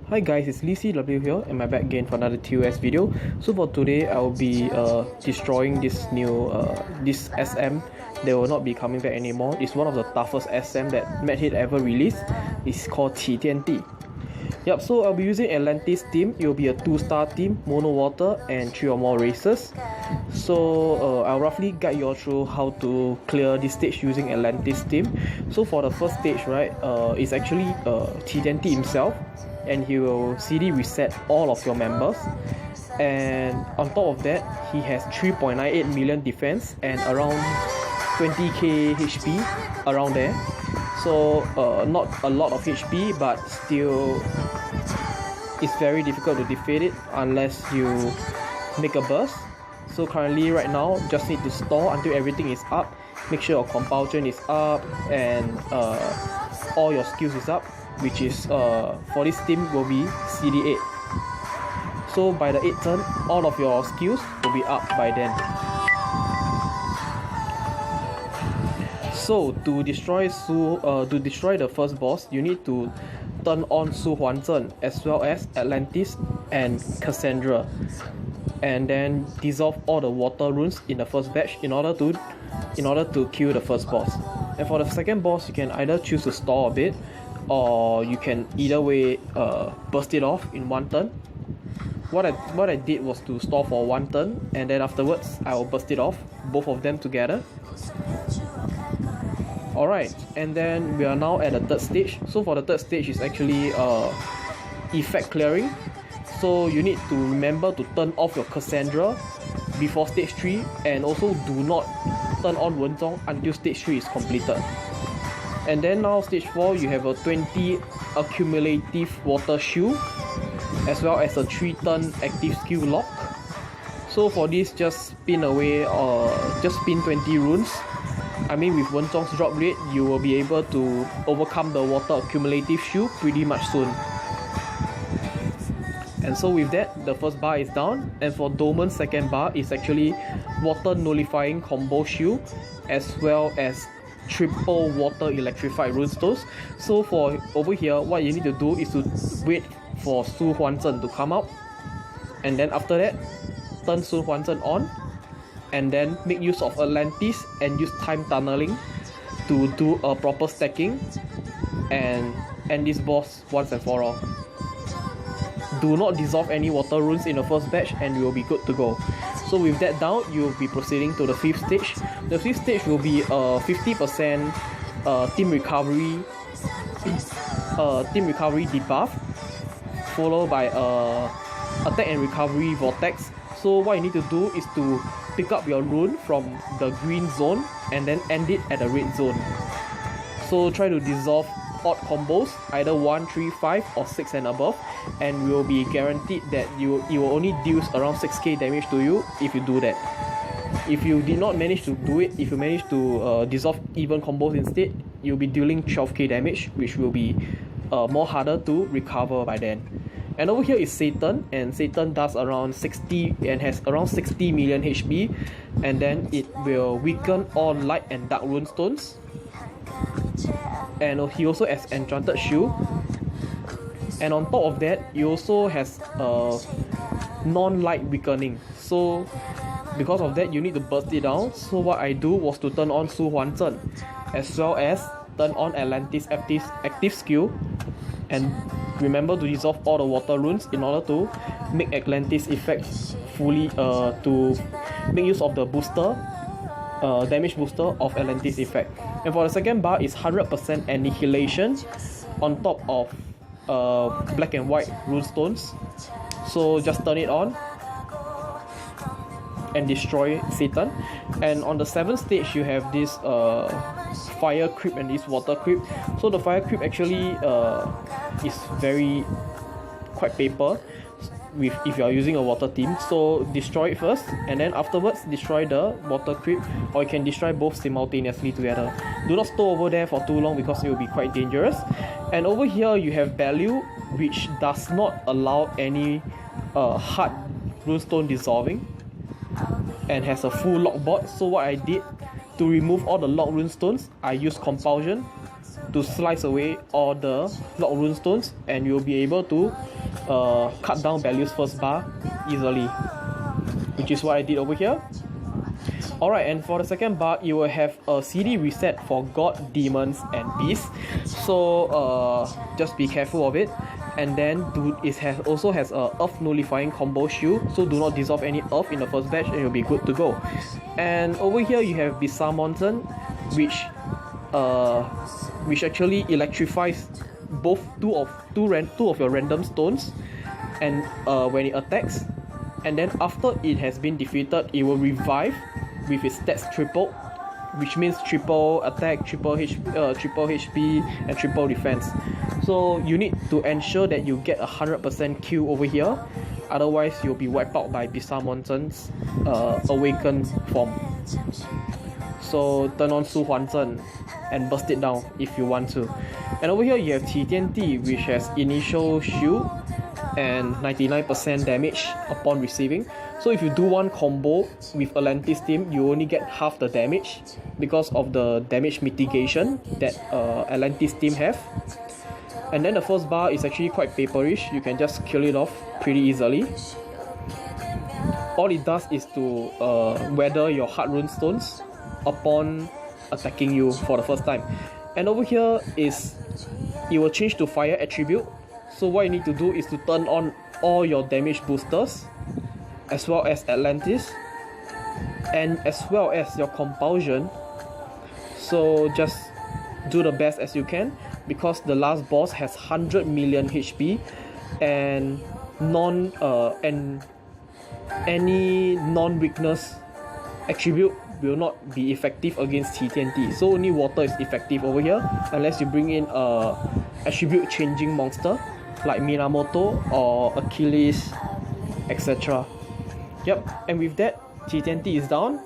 Hi guys, it's LeeCW here and I'm back again for another TOS video. So for today, I'll be destroying this new this SM. They will not be coming back anymore. It's one of the toughest SM that Medhit ever released. It's called TNT. Yep, so I'll be using Atlantis team. It will be a 2-star team, mono water and 3 or more races. So I'll roughly guide you all through how to clear this stage using Atlantis team. So for the first stage, right, it's actually TNT himself, and he will CD reset all of your members, and on top of that he has 3.98 million defense and around 20k HP around there. So not a lot of HP, but still it's very difficult to defeat it unless you make a burst. So currently right now just need to store until everything is up, make sure your compulsion is up and all your skills is up, which is for this team will be CD8. So by the 8th turn, all of your skills will be up by then. So to destroy the first boss, you need to turn on Su Huanzhen as well as Atlantis and Cassandra, and then dissolve all the water runes in the first batch in order to kill the first boss. And for the second boss, you can either choose to store a bit, or you can either way burst it off in one turn. What I did was to store for one turn, and then afterwards I will burst it off, both of them together. Alright, and then we are now at the third stage. So for the third stage is actually effect clearing. So you need to remember to turn off your Cassandra before stage 3, and also do not turn on Wenzong until stage 3 is completed. And then now stage 4, you have a 20 accumulative water shield as well as a 3-turn active skill lock. So for this, just spin away or just spin 20 runes. I mean, with Wenzong's drop rate, you will be able to overcome the water accumulative shield pretty much soon. And so with that, the first bar is down, and for Domon's second bar is actually water nullifying combo shield as well as triple water electrified runestones. So for over here, what you need to do is to wait for Su Huanzhen to come out, and then after that turn Su Huanzhen on, and then make use of Atlantis and use time tunneling to do a proper stacking and end this boss once and for all. Do not dissolve any water runes in the first batch and you will be good to go. So with that down, you will be proceeding to the 5th stage. The 5th stage will be a 50% team recovery debuff, followed by attack and recovery vortex. So what you need to do is to pick up your rune from the green zone and then end it at the red zone. So try to dissolve odd combos, either 1, 3, 5 or 6 and above, and we will be guaranteed that it will only deal around 6k damage to you if you do that. If you did not manage to do it, if you manage to dissolve even combos instead, you'll be dealing 12k damage, which will be more harder to recover by then. And over here is Satan, and Satan does around 60 and has around 60 million HP, and then it will weaken all light and dark runestones. And he also has enchanted shield, and on top of that he also has non-light weakening. So because of that, you need to burst it down. So what I do was to turn on Su Huanzhen as well as turn on Atlantis active skill, and remember to dissolve all the water runes in order to make Atlantis effects fully to make use of the booster damage booster of Atlantis effect. And for the second bar is 100% annihilation on top of black and white runestones. So just turn it on and destroy Satan. And on the 7th stage, you have this fire creep and this water creep. So the fire creep actually is quite paper if you are using a water team. So destroy it first, and then afterwards destroy the water creep, or you can destroy both simultaneously together. Do not store over there for too long because it will be quite dangerous. And over here you have value, which does not allow any hard runestone dissolving and has a full lock board. So what I did to remove all the lock runestones, I used compulsion to slice away all the block runestones, and you'll be able to cut down values first bar easily, which is what I did over here. Alright, and for the second bar, you will have a CD reset for God, Demons, and Beasts. So just be careful of it. And then it also has a Earth Nullifying combo shield, so do not dissolve any Earth in the first batch and you'll be good to go. And over here you have Bizarre Mountain, which actually electrifies both two of your random stones, and when it attacks, and then after it has been defeated, it will revive with its stats tripled, which means triple attack, triple HP, and triple defense. So you need to ensure that you get 100% kill over here, otherwise you'll be wiped out by Bizarre Mountain's awakened form. So turn on Su Huan Zhen and burst it down if you want to. And over here you have Qi Tian Di, which has initial shield and 99% damage upon receiving. So if you do one combo with Atlantis team, you only get half the damage because of the damage mitigation that Atlantis team have. And then the first bar is actually quite paperish, you can just kill it off pretty easily. All it does is to weather your hard rune stones upon attacking you for the first time. And over here is, it will change to fire attribute. So what you need to do is to turn on all your damage boosters, as well as Atlantis, and as well as your compulsion. So just do the best as you can, because the last boss has 100 million HP, and any non-weakness attribute will not be effective against TTNT. So only water is effective over here, unless you bring in a attribute changing monster like Minamoto or Achilles, etc. Yep, and with that, TTNT is down.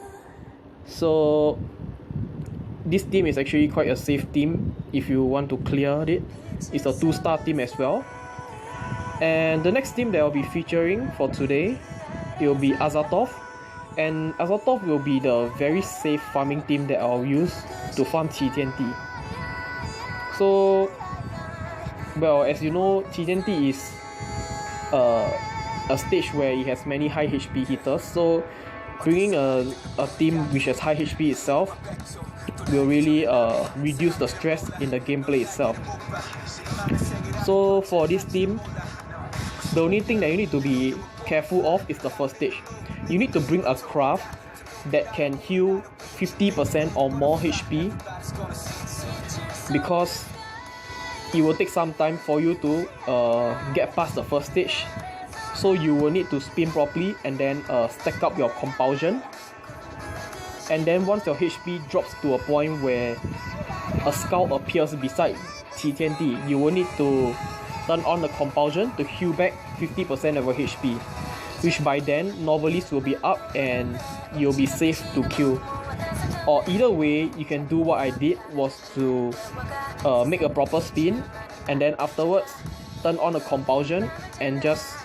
So this team is actually quite a safe team if you want to clear it. It's a 2-star team as well. And the next team that I'll be featuring for today, it will be Azathoth. And Azathoth will be the very safe farming team that I'll use to farm TTNT. So, well, as you know, TTNT is a stage where it has many high HP hitters. So bringing a team which has high HP itself will really reduce the stress in the gameplay itself. So for this team, the only thing that you need to be careful of is the first stage. You need to bring a craft that can heal 50% or more HP, because it will take some time for you to get past the first stage. So you will need to spin properly and then stack up your compulsion. And then once your HP drops to a point where a skull appears beside TTNT, you will need to turn on the compulsion to heal back 50% of your HP, which by then novelists will be up and you'll be safe to kill. Or either way, you can do what I did, was to make a proper spin, and then afterwards turn on the compulsion and just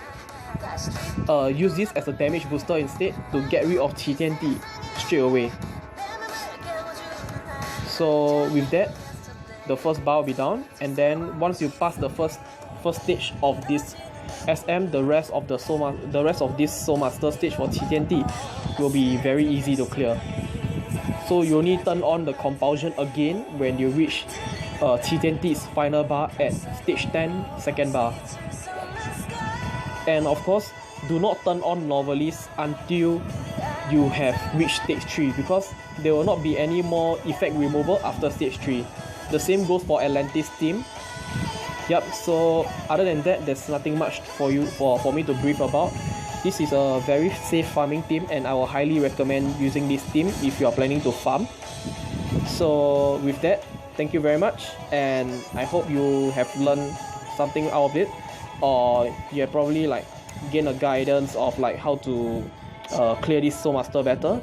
use this as a damage booster instead to get rid of TTNT straight away. So with that, the first bar will be down, and then once you pass the first stage of this SM, the rest of this Soul Master stage for TTNT will be very easy to clear. So you only turn on the compulsion again when you reach TTNT's final bar at stage 10, second bar. And of course, do not turn on Novelist until you have reached stage 3, because there will not be any more effect removal after stage 3. The same goes for Atlantis team. Yep, so other than that, there's nothing much for me to brief about. This is a very safe farming team, and I will highly recommend using this team if you are planning to farm. So with that, thank you very much, and I hope you have learned something out of it, or you have probably like gained a guidance of like how to clear this Soul Master better.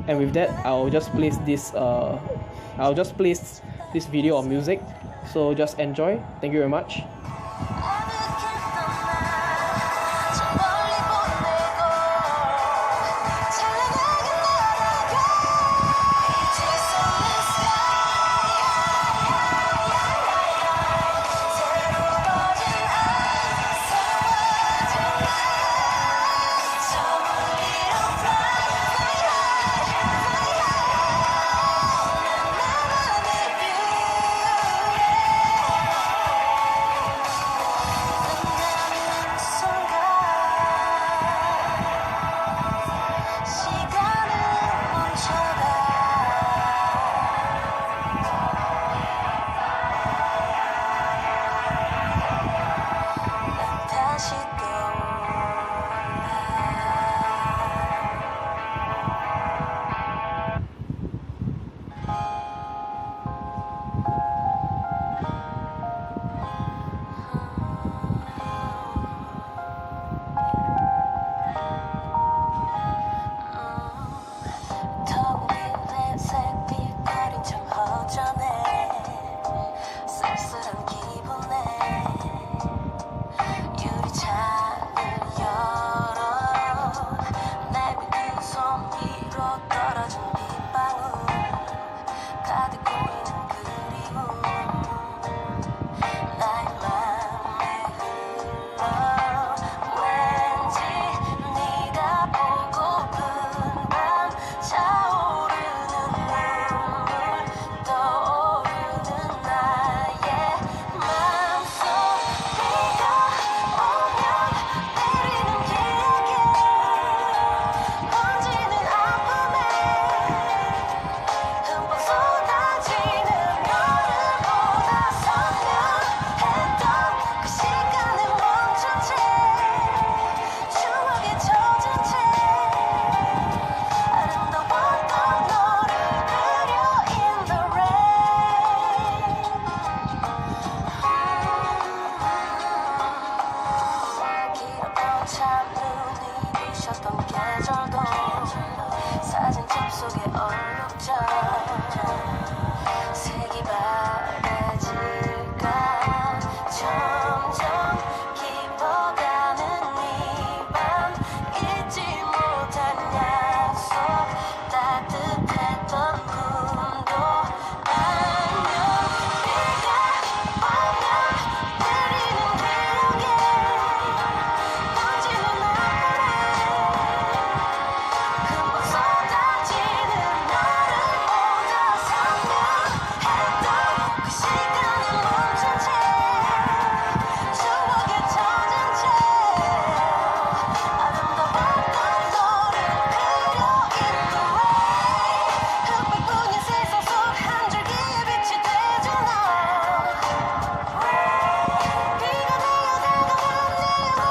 And with that, I'll just place this video on music. So just enjoy. Thank you very much.